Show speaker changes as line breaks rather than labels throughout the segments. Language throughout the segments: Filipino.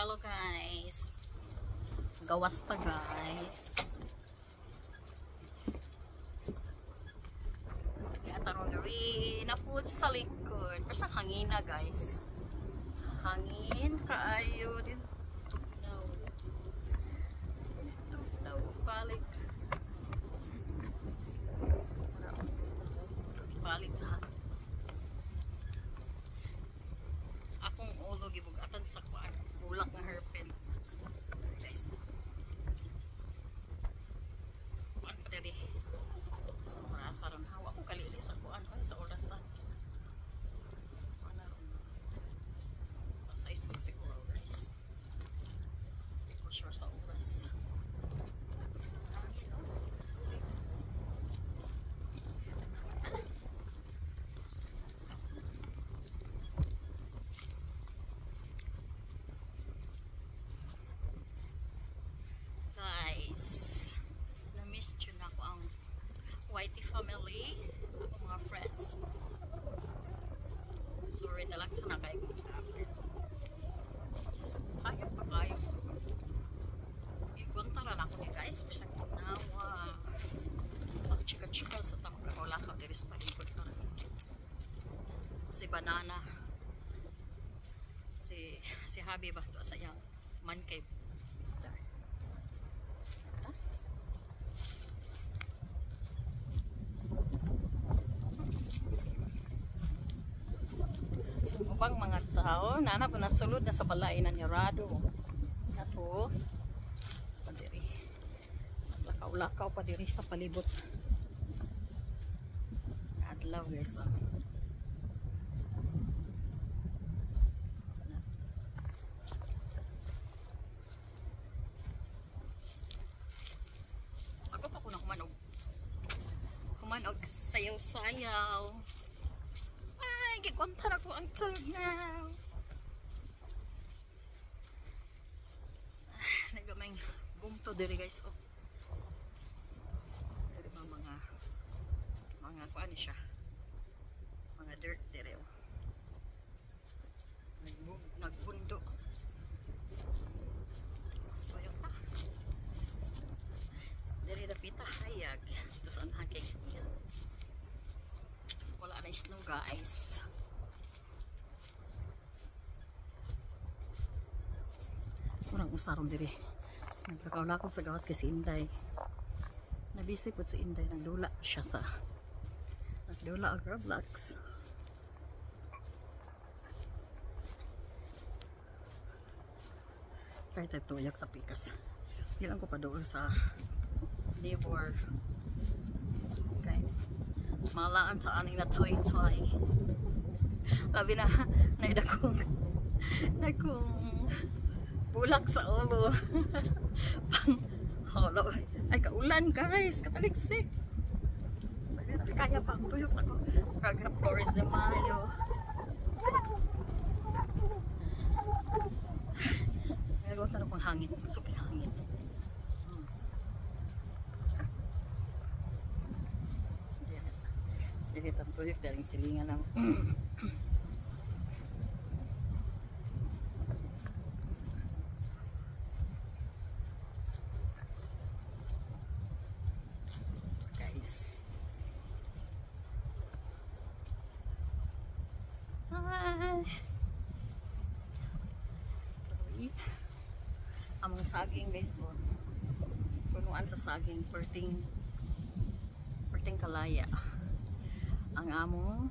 Halo guys. Gawas ta guys. Kaya tarong diri na po sa likod. Basta hangin na guys. Hangin kaayo din. Tugnaw. Balik. Balik sa akong ulo gibugatan sa kwan. Bulak na hairpin. Guys. Kuan pa diri. So marasa ron hawa ko kalili sa kuan ay sa orasan. Ana ron. Pasay sa siguro guys. Di ko sure sa oras. Na-miss yun ako ang Whitey family, ako mga friends. Sorry talag sa nakay kong kapit. Kaya pa kayo. Ikuntaran ako ni guys, bisag tunawa. Pag-chika-chika sa tamang wala ka diris palibot na rin. Si Banana. Si Habi ba ito sa iyang man kay upang mga tao nana po nasulod na sa balay na nirado ato padiri lakaw-lakaw padiri sa palibot adlaw guys ako pa ko na kumanog sayaw-sayaw. Gikontar ako ang tugnaw. Nagamay bumto diri guys. Oh. Diri ba mga kuan ni siya. Mga dirt diri. Oh. Nagbundo. Koyong ta. Diri na pita hayag. Tapos ang hangking. Wala na snow guys. Kurang usaron diri. Nagpakaula ko sa gawas kay si Inday. Nabisi po si Inday. Nagdula siya sa nagdula ang Roblox. Try tayo tuyak sa pikas. Ilang ko pa doon sa neighbor. Okay. Malaan sa aning na toy-toy. Labi na naidakong bulak sa ulo. Pang holo. Ay kaulan guys, kataliksik. Kaya pa ang tuyok sa ko. Raga Flores de Mayo. Nagawa na pang hangin. Busok yung hangin. Jadi tuyok dari silingan ng guys. Hi. Among saging guys. Oh. Punuan sa saging perting kalaya. Ang among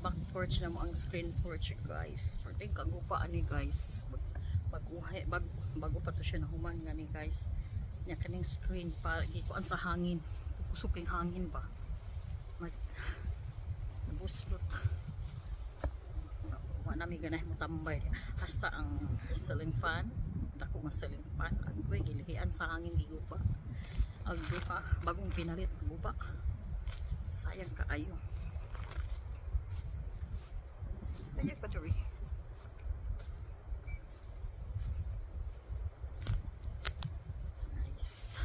back porch na mo ang screen porch guys. Perting kagupaan ni guys. Bago pa to siya nahuman nga ni guys. Nya kaning screen pa gikuan sa hangin. Kusok yung hangin ba. Nabuslot. Wa nami ganay mo tambay. Hasta ang ceiling fan. Dako nga ceiling fan. Ang kuy gilihian sa hangin gigupa. Agdupa bagong pinalit gubak. Sayang kaayo. Ayag pa diri. Nice.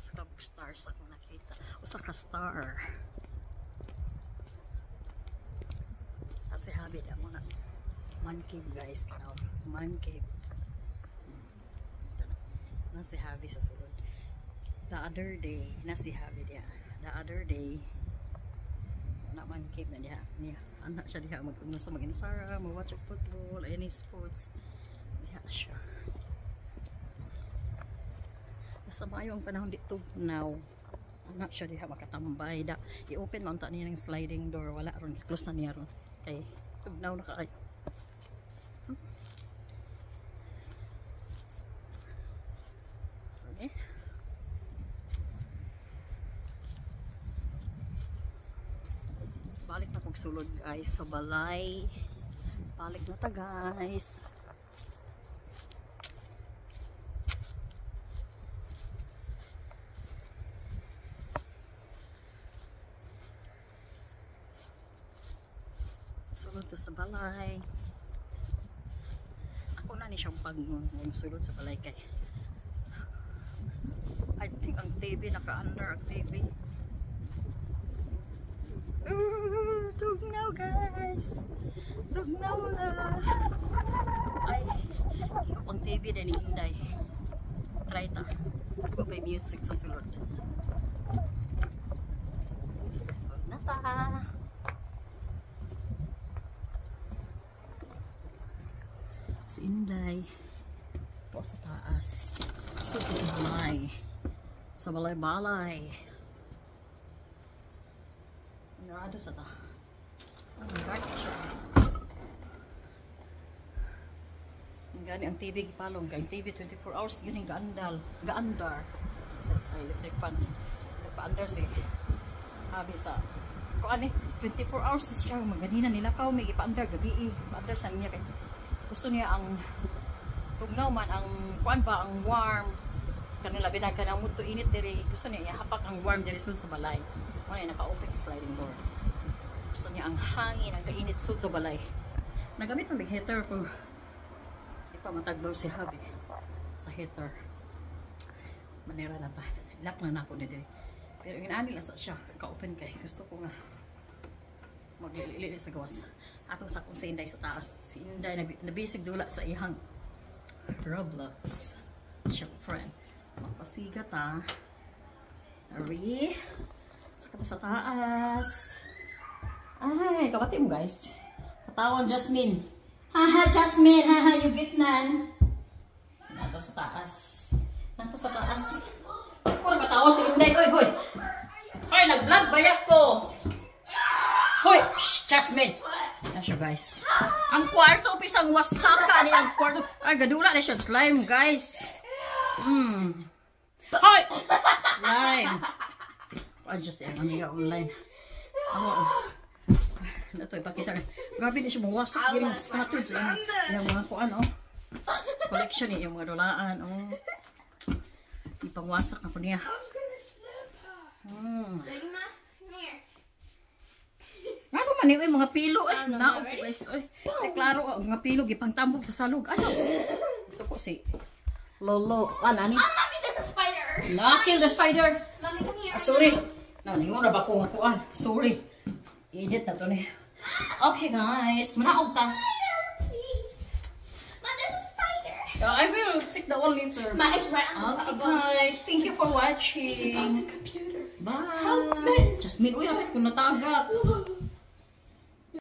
sa kabog stars ako nakita. Usa ka star. Kasi habit ako na man cave guys. Man cave. Nasi Habi sa sulod. The other day, nasi Habi dia. The other day, na man cave na diha. Niya, anak siya diha mag-inusara, mag-watch football, any sports. Diha siya. Sa mayo ang panahon dito now. Anak siya diha makatambay da. I-open man ta niya ng sliding door, wala ron, close na niya ron. Kay tugnaw na kay. Balik na pagsulod guys sa balay. Balik na ta guys. Sulod ta sa balay. Ako na ni siyang sulod sa balay kay I think ang TV naka-under ang TV. Tugnaw guys. Tugnaw na. Ay, yung pang TV din ni Inday. Try ta. Huwag may music sa sulod. Sulod na ta. Si Inday. Po sa taas. Sulod sa balay. Sa balay-balay. Narado sa ta. Ang guard siya. Ang gani ang TV gipalong. Ang TV 24 hours yun yung gaandar. Sa electric fan. Nagpa-andar si Habi sa kung ano 24 hours siya. Maganina nila ka. May ipa-andar gabi. Pa-andar sa niya. Gusto niya ang tugnaw man. Ang kuan ba ang warm. Kanila binaga ng muto init diri. Gusto niya ihapak ang warm diri sa balay. Wala naka-open sliding door. Gusto niya ang hangin, ang kainit sud sa balay. Nagamit ng big heater pero di pa matagbaw si Habi sa heater. Manera na ta. Lock na ako ni diri. Pero inani lang sa siya ka-open kay gusto ko nga maglili sa gawas. Atong sa kung si Inday sa taas. Si Inday nabisig dula sa ihang Roblox. Siya friend. Magpasiga ta. Ari. Saka sa taas. Ay, kabati mo guys. Katawan Jasmine. Haha, Jasmine. Haha, you get none. Nanta sa taas. Nanta sa taas. Kung katawa si Inday. Hoy, hoy. Hoy, nag-vlog bayak ko. Hoy, shh, Jasmine. Yan siya guys. Ang kwarto, pisang wasaka ni ang kwarto. Ay, gadula na siya. Slime guys. Hoy! Slime. Just yan, amiga online. Ito, ipakita ka. Grabe na siya mawasak. Yung scattered sa yung mga kuan, oh. Collection yung mga dolaan, oh. Ipangwasak na po niya. Ano man yung mga pilo, eh. Naok, guys, eh. Klaro, mga pilo, gipang tambog sa salog. Ano? Gusto ko si Lolo. Nani?
Mommy, there's a spider.
Na-kill the spider.
Mommy, come here.
Sorry. Naningon na ba ko nga kuan? Sorry. Edit na to ni. Okay guys, manaog ta.
Please. Ma, there's a spider.
I will take the 1 liter.
Ma, it's right on
Okay
the bottom.
guys, thank you for watching.
It's about the computer.
Bye. Jasmine, uy, apit ko natagat.